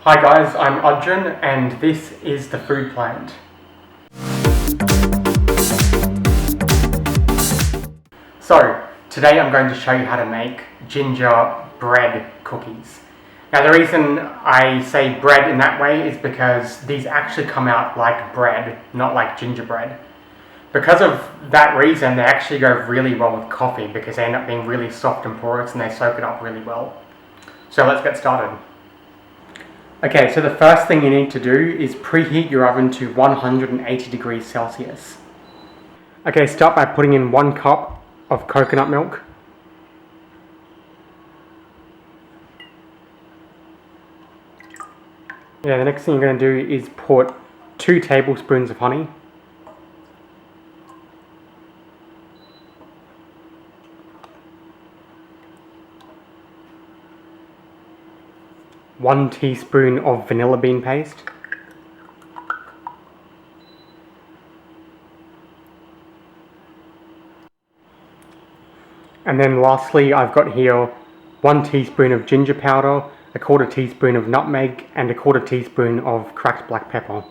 Hi guys, I'm Arjun and this is the food plant. So, today I'm going to show you how to make gingerbread cookies. Now the reason I say bread in that way is because these actually come out like bread, not like gingerbread. Because of that reason, they actually go really well with coffee because they end up being really soft and porous and they soak it up really well. So let's get started. Okay, so the first thing you need to do is preheat your oven to 180 degrees Celsius. Okay, start by putting in 1 cup of coconut milk. Yeah, the next thing you're going to do is put 2 tablespoons of honey. One teaspoon of vanilla bean paste. And then lastly, I've got here 1 teaspoon of ginger powder, 1/4 teaspoon of nutmeg, and 1/4 teaspoon of cracked black pepper.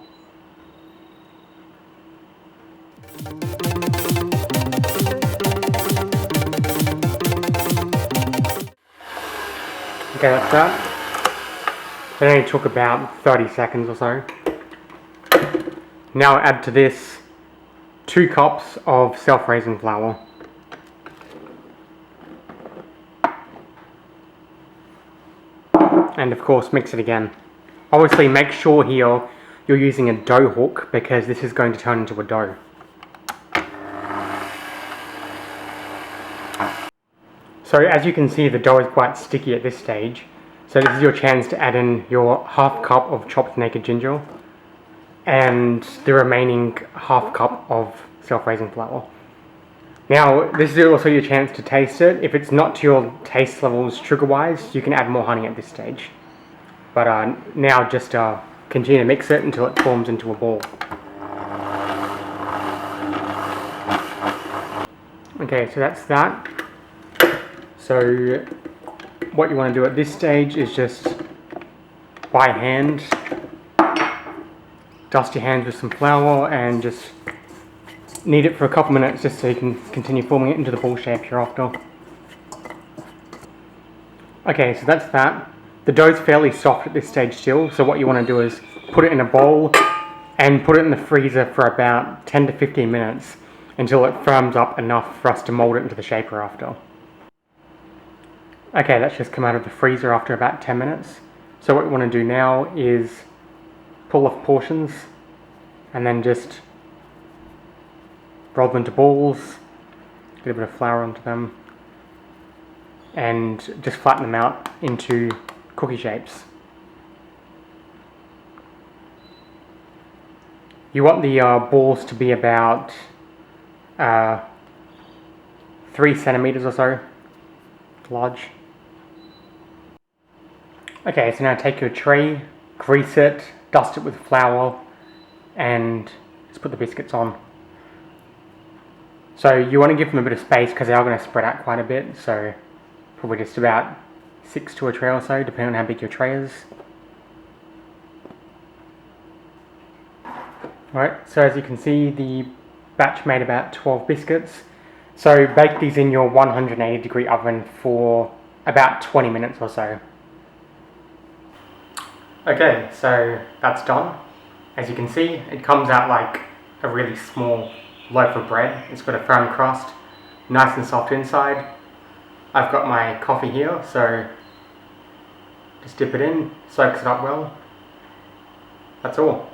Okay, that's that. It only took about 30 seconds or so. Now add to this 2 cups of self-raising flour. And of course mix it again. Obviously make sure here you're using a dough hook because this is going to turn into a dough. So as you can see, the dough is quite sticky at this stage. So this is your chance to add in your 1/2 cup of chopped naked ginger and the remaining 1/2 cup of self-raising flour. Now this is also your chance to taste it. If it's not to your taste levels sugar-wise, you can add more honey at this stage. But now just continue to mix it until it forms into a ball. Okay, so that's that. So what you want to do at this stage is just by hand dust your hands with some flour and just knead it for a couple minutes just so you can continue forming it into the ball shape hereafter. Okay, so that's that. The dough's fairly soft at this stage still, so what you want to do is put it in a bowl and put it in the freezer for about 10 to 15 minutes until it firms up enough for us to mold it into the shape hereafter. Okay, that's just come out of the freezer after about 10 minutes. So what we want to do now is pull off portions and then just roll them into balls, get a bit of flour onto them, and just flatten them out into cookie shapes. You want the balls to be about 3 centimeters or so large. Okay, so now take your tray, grease it, dust it with flour, and just put the biscuits on. So you want to give them a bit of space because they are going to spread out quite a bit, so probably just about 6 to a tray or so, depending on how big your tray is. Alright, so as you can see, the batch made about 12 biscuits. So bake these in your 180 degree oven for about 20 minutes or so. Okay, so that's done. As you can see, it comes out like a really small loaf of bread. It's got a firm crust, nice and soft inside. I've got my coffee here, so just dip it in, soaks it up well. That's all.